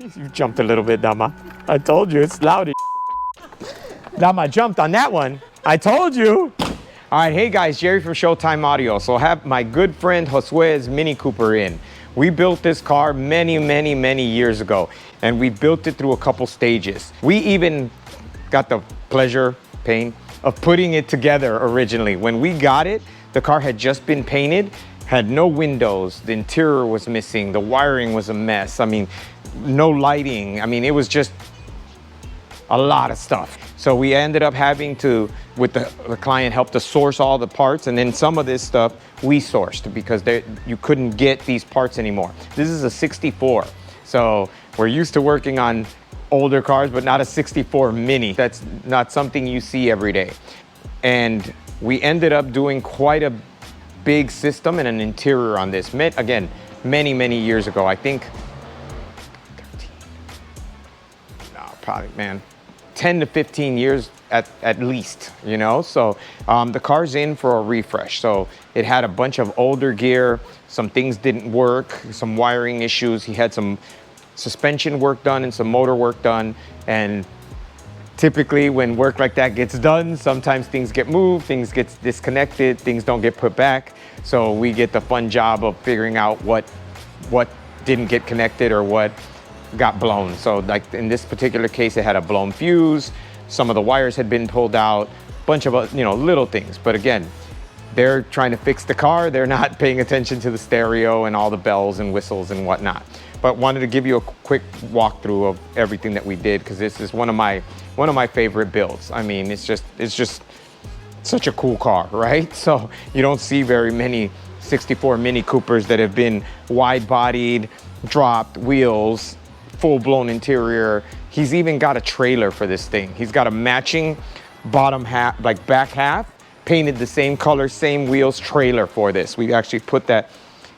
You jumped a little bit, Dama. I told you, it's loud. Dama jumped on that one. I told you. All right, hey guys, Jerry from Showtime Audio. So I have my good friend Josue's Mini Cooper in. We built this car many years ago, and we built it through a couple stages. We even got the pain of putting it together originally. When we got it, the car had just been painted, had no windows, the interior was missing, the wiring was a mess. I mean, no lighting. I mean, it was just a lot of stuff. So we ended up having to, with the client helped us source all the parts, and then some of this stuff we sourced because you couldn't get these parts anymore. This is a 64. So we're used to working on older cars, but not a 64 Mini. That's not something you see every day. And we ended up doing quite a big system and an interior on this. Again, many years ago. I think, 13, no, probably, man, 10 to 15 years at least, you know? So the car's in for a refresh. So it had a bunch of older gear, some things didn't work, some wiring issues. He had some suspension work done and some motor work done. And typically when work like that gets done, sometimes things get moved, things get disconnected, things don't get put back. So we get the fun job of figuring out what didn't get connected or what got blown. So like in this particular case, it had a blown fuse, some of the wires had been pulled out, bunch of, you know, little things. But again, they're trying to fix the car. They're not paying attention to the stereo and all the bells and whistles and whatnot. But wanted to give you a quick walkthrough of everything that we did, because this is one of my favorite builds. I mean, it's just such a cool car, right? So you don't see very many 64 Mini Coopers that have been wide-bodied, dropped wheels, full-blown interior. He's even got a trailer for this thing. He's got a matching bottom half, like back half, painted the same color, same wheels trailer for this. We actually put that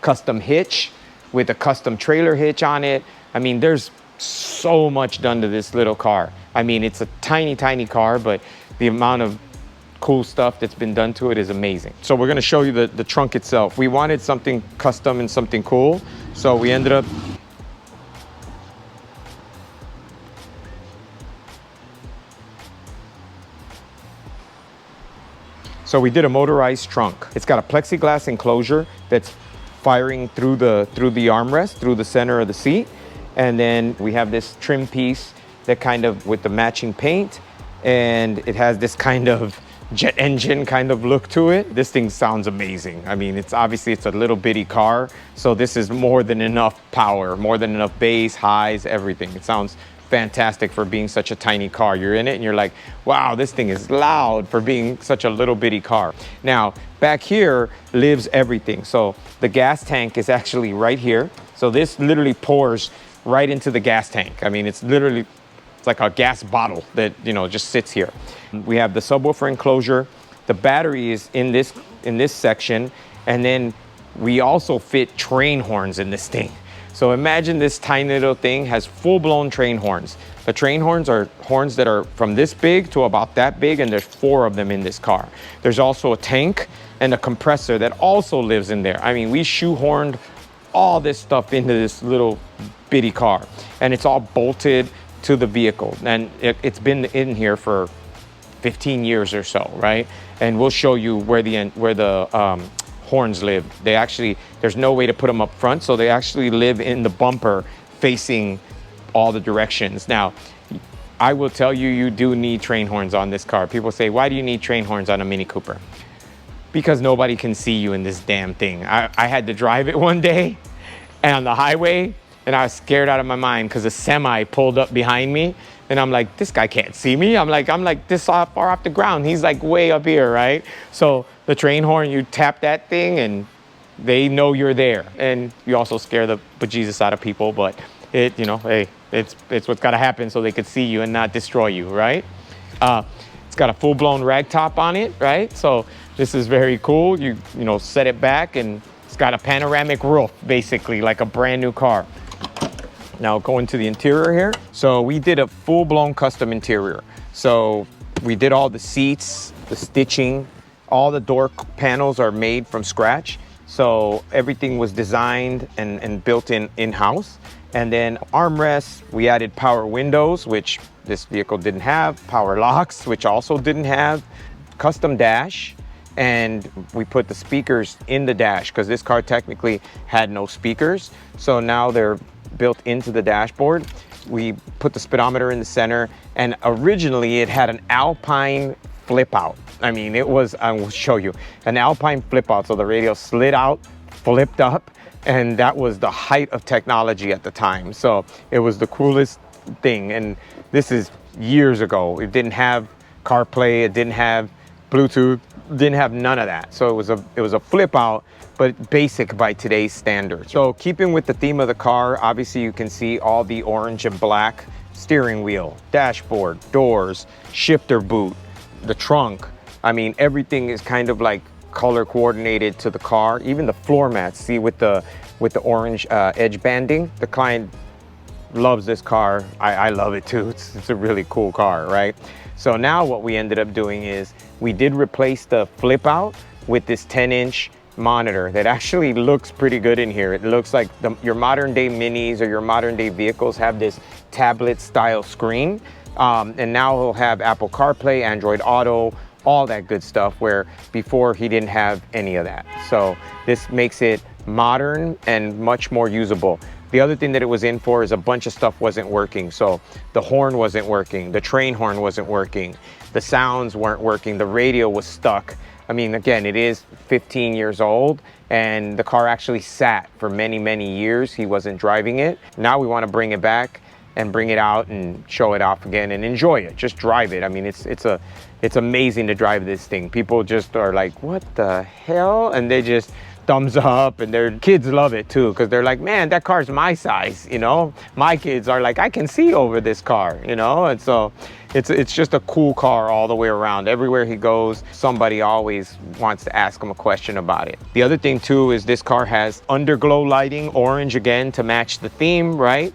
custom hitch with a custom trailer hitch on it. I mean, there's so much done to this little car. I mean, it's a tiny car, but the amount of cool stuff that's been done to it is amazing. So we're gonna show you the trunk itself. We wanted something custom and something cool, so we ended up So we did a motorized trunk. It's got a plexiglass enclosure that's firing through the armrest, through the center of the seat. And then we have this trim piece that kind of with the matching paint, and it has this kind of jet engine kind of look to it. This thing sounds amazing. I mean, it's a little bitty car, so this is more than enough power, more than enough bass, highs, everything. It sounds fantastic for being such a tiny car. You're in it and you're like, wow, this thing is loud for being such a little bitty car. Now, back here lives everything. So the gas tank is actually right here. So this literally pours right into the gas tank. I mean, it's like a gas bottle that, you know, just sits here. We have the subwoofer enclosure. The battery is in this section. And then we also fit train horns in this thing. So imagine this tiny little thing has full-blown train horns. The train horns are horns that are from this big to about that big, and there's 4 of them in this car. There's also a tank and a compressor that also lives in there. I mean, we shoehorned all this stuff into this little bitty car, and it's all bolted to the vehicle. And it's been in here for 15 years or so, right? And we'll show you where the horns live. There's no way to put them up front, so they actually live in the bumper facing all the directions. Now, I will tell you, you do need train horns on this car. People say, why do you need train horns on a Mini Cooper? Because nobody can see you in this damn thing. I had to drive it one day and on the highway, and I was scared out of my mind because a semi pulled up behind me, and I'm like, this guy can't see me. I'm like this far off the ground. He's like way up here, right? So the train horn, you tap that thing and they know you're there. And you also scare the bejesus out of people, but it, you know, hey, it's what's gotta happen so they could see you and not destroy you, right? It's got a full-blown rag top on it, right? So this is very cool. You know, set it back, and it's got a panoramic roof, basically like a brand new car. Now going to the interior here. So we did a full-blown custom interior. So we did all the seats, the stitching, all the door panels are made from scratch. So everything was designed and built in-house. And then armrests, we added power windows, which this vehicle didn't have, power locks, which also didn't have, custom dash, and we put the speakers in the dash because this car technically had no speakers. So now they're built into the dashboard. We put the speedometer in the center, and originally it had an Alpine flip out. I mean, it was, I will show you, an Alpine flip out. So the radio slid out, flipped up, and that was the height of technology at the time. So it was the coolest thing. And this is years ago. It didn't have CarPlay, it didn't have Bluetooth, didn't have none of that. So it was a flip out, but basic by today's standards. So keeping with the theme of the car, obviously you can see all the orange and black steering wheel, dashboard, doors, shifter boot, the trunk. I mean, everything is kind of like color coordinated to the car. Even the floor mats, see with the orange edge banding. The client loves this car. I love it too. It's a really cool car, right? So now what we ended up doing is we did replace the flip out with this 10-inch monitor that actually looks pretty good in here. It looks like your modern day minis or your modern day vehicles have this tablet style screen. And now he'll have Apple CarPlay, Android Auto, all that good stuff, where before he didn't have any of that. So this makes it modern and much more usable. The other thing that it was in for is a bunch of stuff wasn't working. So the horn wasn't working, the train horn wasn't working, the sounds weren't working, the radio was stuck. I mean, again, it is 15 years old and the car actually sat for many, many years. He wasn't driving it. Now we want to bring it back and bring it out and show it off again and enjoy it. Just drive it. I mean, it's amazing to drive this thing. People just are like, what the hell? And they just thumbs up, and their kids love it too, because they're like, man, that car's my size, you know? My kids are like, I can see over this car, you know? And so it's just a cool car all the way around. Everywhere he goes, somebody always wants to ask him a question about it. The other thing too is this car has underglow lighting, orange again to match the theme, right?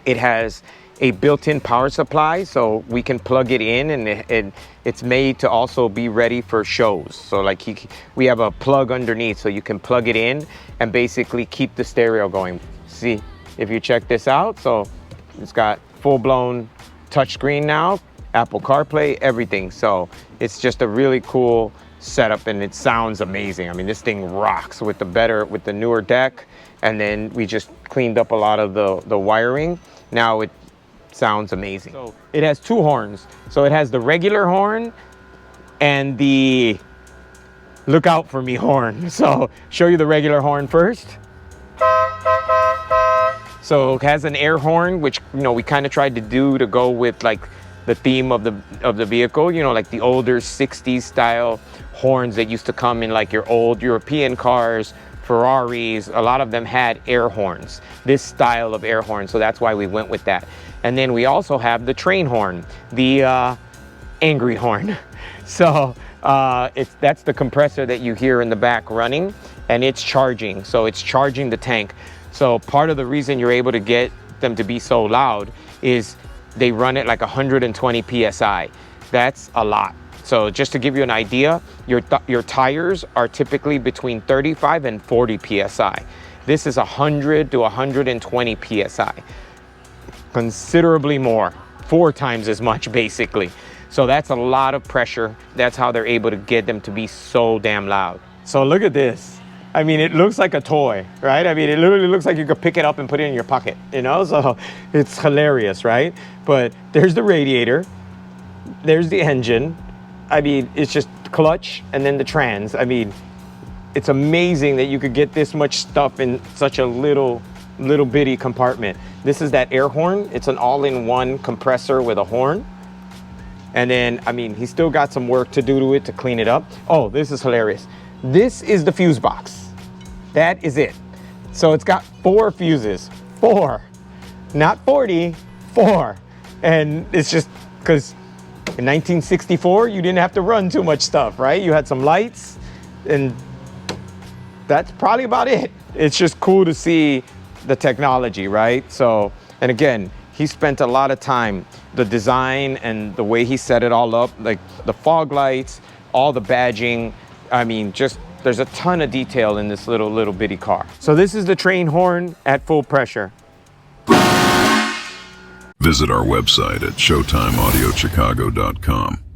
It has a built-in power supply, so we can plug it in, and it's made to also be ready for shows. So like we have a plug underneath, so you can plug it in and basically keep the stereo going. See, if you check this out, so it's got full-blown touchscreen now, Apple CarPlay, everything. So it's just a really cool setup, and it sounds amazing. I mean, this thing rocks with the newer deck, and then we just cleaned up a lot of the wiring. Now it sounds amazing. So it has two horns. So it has the regular horn and the look out for me horn. So show you the regular horn first. So it has an air horn, which, you know, we kind of tried to do to go with like the theme of the vehicle, you know, like the older 60s style horns that used to come in like your old European cars, Ferraris. A lot of them had air horns, this style of air horn. So that's why we went with that. And then we also have the train horn, the angry horn. So that's the compressor that you hear in the back running, and it's charging. So it's charging the tank. So part of the reason you're able to get them to be so loud is they run at like 120 PSI. That's a lot. So just to give you an idea, your tires are typically between 35 and 40 PSI. This is 100 to 120 PSI. Considerably more, 4 times as much basically. So that's a lot of pressure. That's how they're able to get them to be so damn loud. So look at this. I mean, it looks like a toy, right? I mean, it literally looks like you could pick it up and put it in your pocket, you know? So it's hilarious, right? But there's the radiator, there's the engine. I mean, it's just clutch and then the trans. I mean, it's amazing that you could get this much stuff in such a little bitty compartment. This is that air horn. It's an all-in-one compressor with a horn. And then, I mean, he's still got some work to do to it to clean it up. Oh, this is hilarious. This is the fuse box. That is it. So it's got 4 fuses. 4. Not 40, 4. And it's just because in 1964, you didn't have to run too much stuff, right? You had some lights, and that's probably about it. It's just cool to see the technology, right? So, and again, he spent a lot of time, the design and the way he set it all up, like the fog lights, all the badging. I mean, just there's a ton of detail in this little bitty car. So this is the train horn at full pressure. Visit our website at showtimeaudiochicago.com.